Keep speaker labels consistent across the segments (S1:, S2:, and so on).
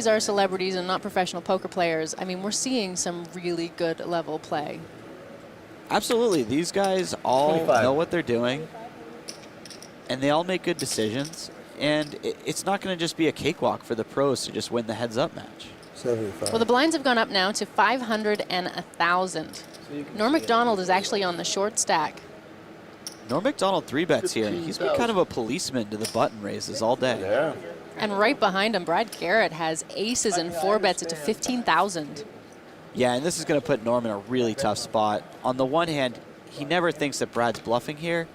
S1: These are celebrities and not professional poker players. I mean, we're seeing some really good level play.
S2: Absolutely. These guys all 25. Know what they're doing, and they all make good decisions. And it's not going to just be a cakewalk for the pros to just win the heads-up match.
S3: 75.
S1: Well, the blinds have gone up now to 500 and 1,000. So Norm Macdonald is actually on the short stack.
S2: Norm Macdonald 3-bets here. He's been kind of a policeman to the button raises all day.
S3: Yeah.
S1: And right behind him, Brad Garrett has aces and 4-bets to 15,000.
S2: Yeah, and this is going to put Norm in a really tough spot. On the one hand, he never thinks that Brad's bluffing here.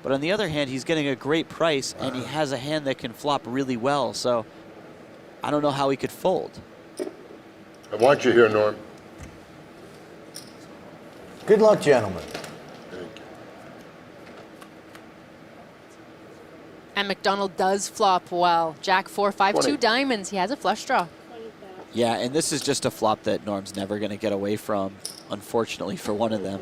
S2: But on the other hand, he's getting a great price, and he has a hand that can flop really well. So I don't know how he could fold.
S4: I want you here, Norm.
S3: Good luck, gentlemen.
S1: And Macdonald does flop well. Jack 4, 5, 2 diamonds. He has a flush draw.
S2: Yeah, and this is just a flop that Norm's never going to get away from, unfortunately, for one of them.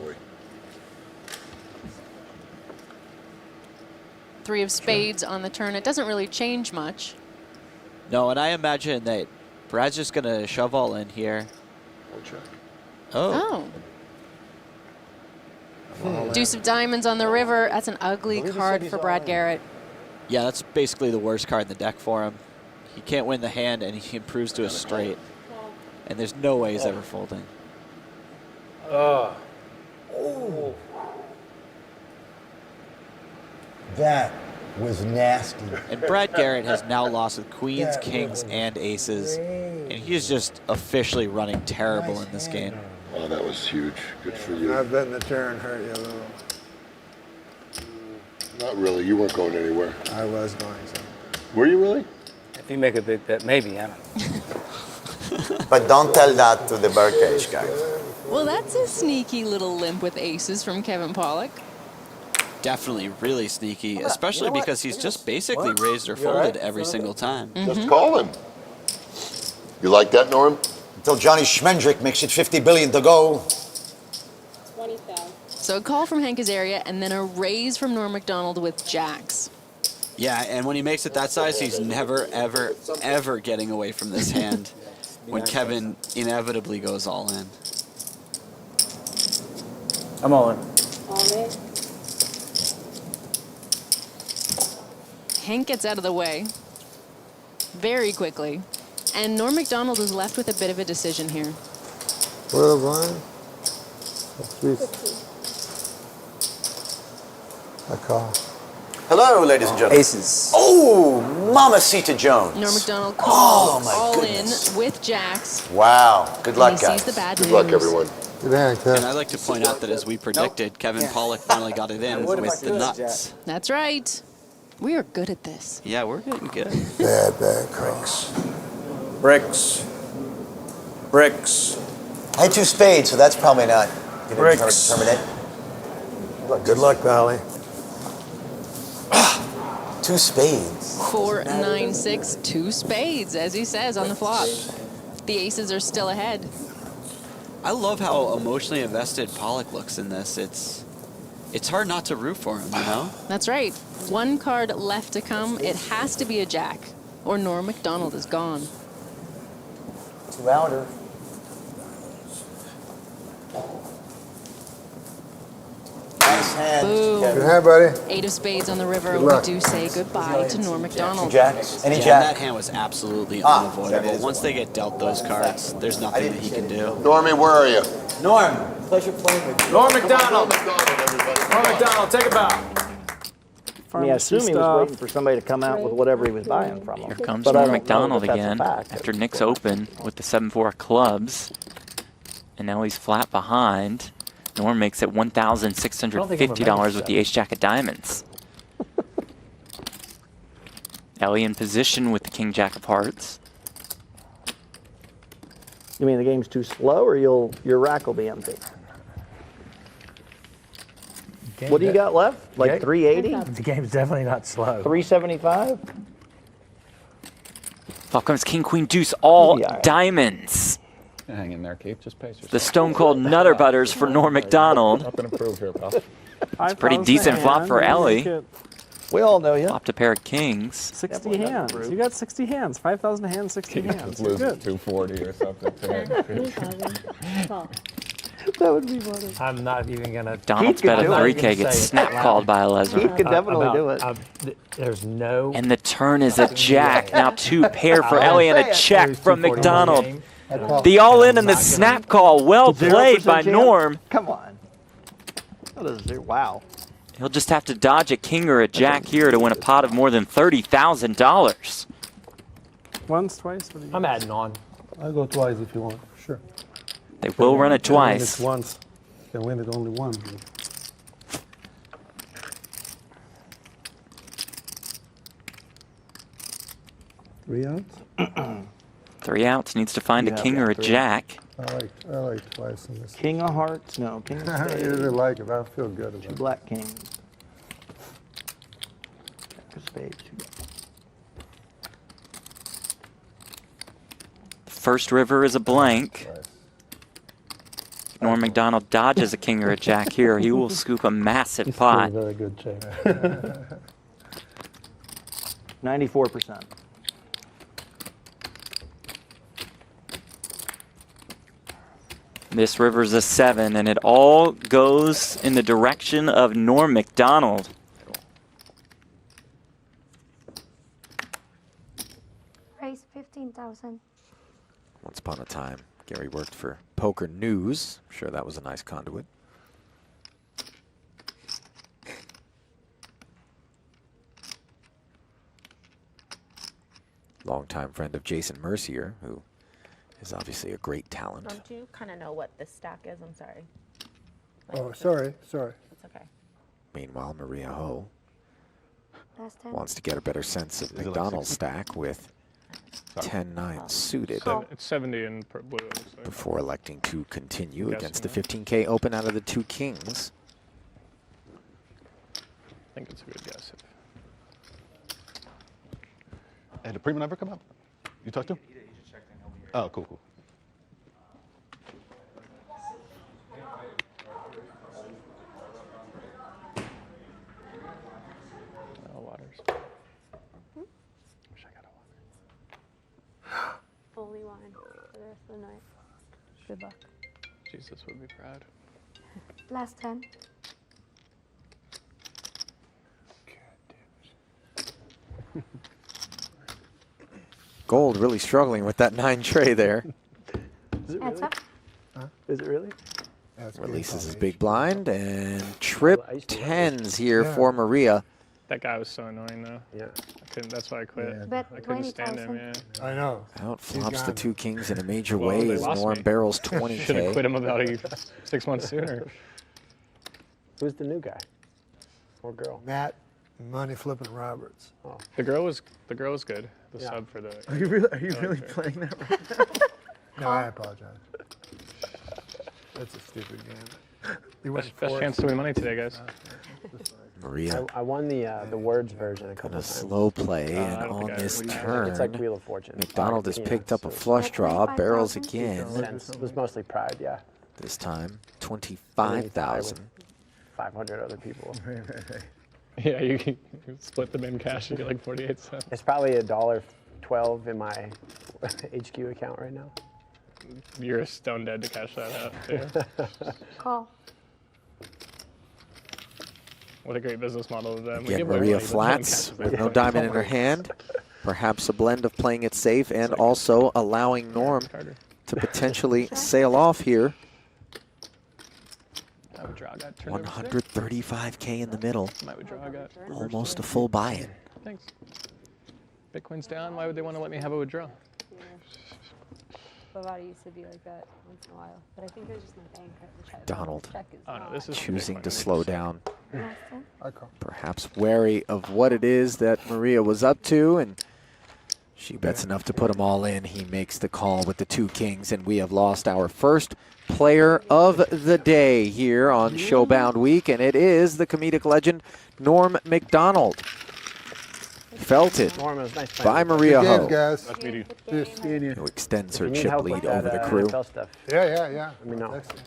S1: 3 of spades on the turn. It doesn't really change much.
S2: No, and I imagine that Brad's just going to shove all in here. Oh.
S1: Deuce of diamonds on the river. That's an ugly card for Brad Garrett.
S2: Yeah, that's basically the worst card in the deck for him. He can't win the hand, and he improves to a straight. And there's no way he's ever folding.
S3: Oh. That was nasty.
S2: And Brad Garrett has now lost with queens, kings, and aces. And he's just officially running terrible in this game.
S4: Oh, that was huge. Good for you.
S5: I bet the turn hurt you a little.
S4: Not really. You weren't going anywhere.
S5: I was going to.
S4: Were you really?
S6: If you make a big bet, maybe, I don't know.
S7: But don't tell that to the birdcage guy.
S1: Well, that's a sneaky little limp with aces from Kevin Pollak.
S2: Definitely really sneaky, especially because he's just basically raised or folded every single time.
S4: Just call him. You like that, Norm?
S7: Until Johnny Schmendrick makes it 50 billion to go.
S8: 20,000.
S1: So a call from Hank Azaria and then a raise from Norm Macdonald with jacks.
S2: Yeah, and when he makes it that size, he's never, ever, ever getting away from this hand when Kevin inevitably goes all in.
S6: I'm all in.
S8: All in.
S1: Hank gets out of the way very quickly. And Norm Macdonald is left with a bit of a decision here.
S5: What a blind? I call.
S7: Hello, ladies and gentlemen.
S6: Aces.
S7: Oh, Mamacita Jones.
S1: Norm Macdonald calls
S7: my
S1: all
S7: goodness.
S1: in with jacks.
S7: Wow. Good luck,
S1: and he
S7: guys.
S1: sees the bad
S4: Good
S1: news.
S4: luck, everyone.
S5: Good hand,
S2: And
S5: Kev.
S2: I'd like to point out that as we predicted, Kevin Pollak finally got it in with the nuts.
S1: That's right. We are good at this.
S2: Yeah, we're getting good.
S5: Bad crooks.
S6: Bricks. Bricks.
S7: I had 2 spades, so that's probably not going to
S6: Bricks.
S7: terminate.
S5: Good luck, Valley.
S7: 2 spades.
S1: 4, 9, 6, 2 spades, as he says on the flop. The aces are still ahead.
S2: I love how emotionally invested Pollak looks in this. It's hard not to root for him, you know?
S1: That's right. 1 card left to come. It has to be a jack, or Norm Macdonald is gone.
S7: 2 outer. Nice hand.
S1: Boom.
S5: Good hand, buddy.
S1: 8 of spades on the river.
S5: Good
S1: We
S5: luck.
S1: do say goodbye to Norm Macdonald.
S7: Jacks. Any
S2: Yeah,
S7: jack.
S2: that hand was absolutely
S7: Ah,
S2: unavoidable.
S7: that is
S2: Once they get dealt those cards, there's nothing that he can do.
S4: Normie, where are you?
S7: Norm, pleasure playing with you.
S6: Norm Macdonald.
S4: everybody.
S6: Norm Macdonald, take a bow.
S9: I mean, I assume he was waiting for somebody to come out with whatever he was buying from him.
S10: Here comes
S9: But I
S10: Norm
S9: don't know
S10: Macdonald
S9: if that's a
S10: again
S9: fact.
S10: after Nick's open with the 7-4 clubs. And now he's flat behind. Norm makes it $1,650 with the ace-jack of diamonds. Ellie in position with the king-jack of hearts.
S9: You mean the game's too slow, or your rack will be empty? What do you got left? Like 380?
S11: The game's definitely not slow.
S9: 375?
S10: Flop comes king, queen, deuce, all
S9: Yeah.
S10: diamonds.
S6: Hang in there, Keith. Just pace yourself.
S10: The stone-cold Nutter Butters for Norm Macdonald.
S6: Up and improve here, pal.
S10: It's a pretty decent flop for Ellie.
S9: We all know you.
S10: Flopped a pair of kings.
S11: 60 hands. You got 60 hands. 5,000 hands, 60 hands. You're good.
S6: 240 or something.
S9: That would be funny.
S11: I'm not even going to.
S10: Donald's bet a 3K gets snap called by Lesnar.
S9: Keith could definitely do it.
S11: There's no.
S10: And the turn is a jack. Now 2 pair for Ellie and a check from Macdonald. The all-in and the snap call. Well played by Norm.
S9: Come on. That is, wow.
S10: He'll just have to dodge a king or a jack here to win a pot of more than $30,000.
S11: Once, twice? I'm adding on.
S5: I'll go twice if you want. Sure.
S10: They will run it
S5: You can win
S10: twice.
S5: it once. You can win it only once. 3 outs?
S10: 3 outs, needs to find a king or a jack.
S5: I like twice in this.
S9: King of hearts? No, king of
S5: I
S9: spades.
S5: really like it. I feel good about
S9: 2
S5: it.
S9: black kings. Jack of spades.
S10: First river is a blank. Norm Macdonald dodges a king or a jack here. He will scoop a massive
S5: He's
S10: pot.
S5: still a very good check.
S9: 94%.
S10: This river's a 7, and it all goes in the direction of Norm Macdonald.
S8: Raise 15,000.
S12: Once upon a time, Gary worked for Poker News. I'm sure that was a nice conduit. Longtime friend of Jason Mercier, who is obviously a great talent.
S8: Don't you kind of know what this stack is? I'm sorry.
S5: Oh, sorry.
S8: It's okay.
S12: Meanwhile, Maria Ho
S8: Last 10.
S12: wants to get a better sense of Macdonald's stack with 10-9 suited
S6: It's 70 in blue.
S12: before electing to continue against the 15K open out of the 2 kings.
S6: I think it's a good guess.
S13: Had the premium ever come up? You talked to him? Oh, cool.
S6: Waters.
S8: Wish I got a water. Only wine for the rest of the night. Good luck.
S6: Jesus would be proud.
S8: Last 10.
S12: Gold really struggling with that 9 tray there.
S9: Is it
S8: That's
S9: really?
S8: up.
S9: Is it really?
S12: Releases his big blind and trip 10s here for Maria.
S6: That guy was so annoying though.
S9: Yeah.
S6: I couldn't. That's why I quit.
S8: Bet
S6: I couldn't stand him.
S8: 20,000.
S6: Yeah.
S5: I know.
S12: Out flops the
S5: gone.
S12: 2 kings in a major
S6: Well,
S12: way
S6: they
S12: as
S6: lost
S12: Norm
S6: me.
S12: barrels
S6: Should have
S12: 20K.
S6: quit him about 6 months sooner.
S11: Who's the new guy? Or girl?
S5: Matt, Money Flipping Roberts.
S11: Oh.
S6: The girl was good. The
S11: Yeah.
S6: sub for the.
S5: Are you really playing that right now? No, I apologize. That's a stupid game. You went
S6: Best
S5: fourth.
S6: chance to win money today, guys.
S12: Maria
S11: I won the words version a couple
S12: gonna
S11: times.
S12: slow play,
S6: I
S12: and
S6: don't
S12: on
S6: think I
S12: this
S6: would.
S12: turn,
S11: It's like Wheel of Fortune.
S12: Macdonald has
S11: Peanuts,
S12: picked up a
S11: so-
S12: flush draw, barrels
S8: 25,000?
S12: again.
S11: Sense. It was mostly pride, yeah.
S12: This time, 25,000.
S11: 500 other people.
S6: Yeah, you split them in cash. You get like 48 cents.
S11: It's probably $1.12 in my HQ account right now.
S6: You're stone dead to cash that out. Too.
S8: Call.
S6: What a great business model of them. We
S12: Again,
S6: give away
S12: Maria
S6: money, but no one
S12: flats
S6: cashes
S12: with
S6: it.
S12: no diamond in her hand. Perhaps a blend of playing it safe and also allowing Norm
S6: Carter.
S12: to potentially sail off here.
S6: My withdrawal got turned over today.
S12: 135K in the middle.
S6: My withdrawal got
S12: Almost a full buy-in.
S6: Thanks. Bitcoin's down. Why would they want to let me have a withdrawal?
S8: Bovada used to be like that once in a while, but I think there's just no bank.
S12: Donald
S6: Oh no, this is
S12: choosing to slow down.
S8: Last 10.
S5: I call.
S12: Perhaps wary of what it is that Maria was up to, and she bets enough to put them all in. He makes the call with the 2 kings, and we have lost our first player of the day here on Showbound Week, and it is the comedic legend Norm Macdonald. Felted
S11: Norm, it was nice
S12: by
S11: playing.
S12: Maria
S5: Good game,
S12: Ho,
S5: guys.
S6: Nice meeting you.
S5: Just seeing you.
S12: who extends
S11: If
S12: her
S11: you need
S12: chip
S11: help
S12: lead
S11: with that,
S12: over the crew.
S11: NFL stuff,
S5: Yeah.
S11: let me know.
S5: Excellent.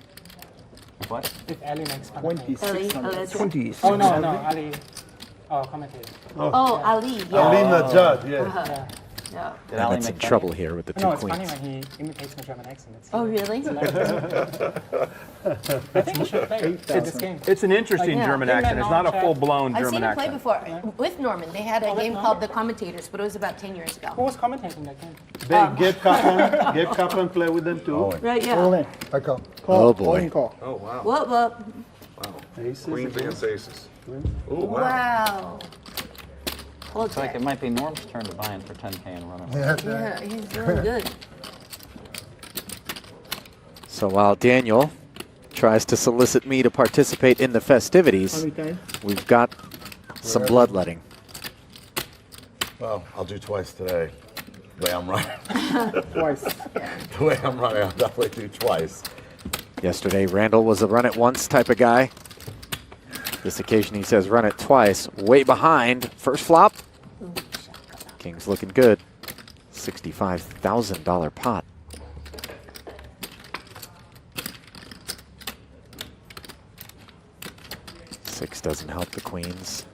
S11: What?
S5: If Ali likes 26.
S8: Ali, let's-
S5: 26.
S11: Oh, no, Ali.
S6: Oh, commentator.
S8: Oh, Ali. Yeah.
S5: Ali Najad, yeah.
S8: Uh-huh. Yeah.
S12: Emmett's in trouble here with the two
S6: No, it's
S12: queens.
S6: funny when he imitates my German accent. It's
S8: Oh, really?
S6: I think he should play this game.
S11: It's an interesting
S8: Yeah.
S11: German accent. It's not a full-blown
S8: I've
S11: German
S8: seen him play
S11: accent.
S8: before with Norman. They had a game called The Commentators, but it was about 10 years
S6: Who
S8: ago.
S6: was commentating that game?
S5: Gabe Kaplan play with them too.
S8: Right, yeah.
S5: I call.
S12: Oh boy.
S5: Call.
S13: Oh, wow.
S8: Whoop, whoop.
S5: Aces.
S13: Queens against aces. Oh, wow.
S8: Wow. Hold
S14: Looks like
S8: check.
S14: it might be Norm's turn to buy in for 10K and run away.
S8: Yeah, he's doing good.
S12: So while Daniel tries to solicit me to participate in the festivities, we've got some bloodletting.
S4: Well, I'll do twice today. The way I'm running.
S6: Twice.
S4: The way I'm running, I'll definitely do twice.
S12: Yesterday, Randall was a run it once type of guy. This occasion, he says run it twice. Way behind. First flop. King's looking good. $65,000 pot. Six doesn't help the queens.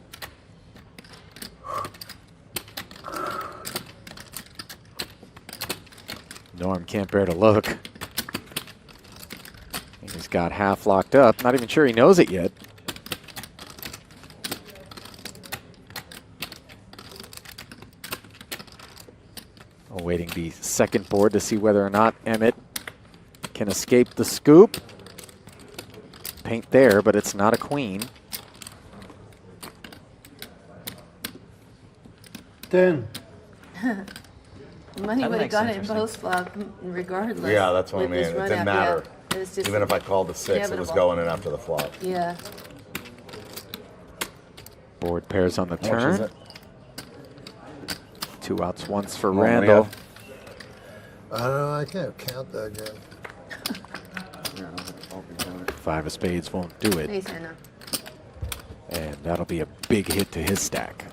S12: Norm can't bear to look. He's got half locked up. Not even sure he knows it yet. Awaiting the second board to see whether or not Emmett can escape the scoop. Paint there, but it's not a queen.
S5: 10.
S8: Money
S14: That
S8: would have
S14: makes
S8: got it in
S14: interesting.
S8: post flop regardless.
S4: Yeah, that's what I
S8: with
S4: mean.
S8: this
S4: It
S8: run
S4: didn't
S8: up,
S4: matter.
S8: yeah. It was just
S4: Even if I called the six, it was
S8: inevitable.
S4: going in after the flop.
S8: Yeah.
S12: Board pairs on the
S4: How much is
S12: turn.
S4: it?
S12: 2 outs once for
S4: Come on,
S12: Randall.
S4: Leah.
S5: I don't know. I can't count that game.
S12: 5 of spades won't do it.
S8: Nice, Anna.
S12: And that'll be a big hit to his stack.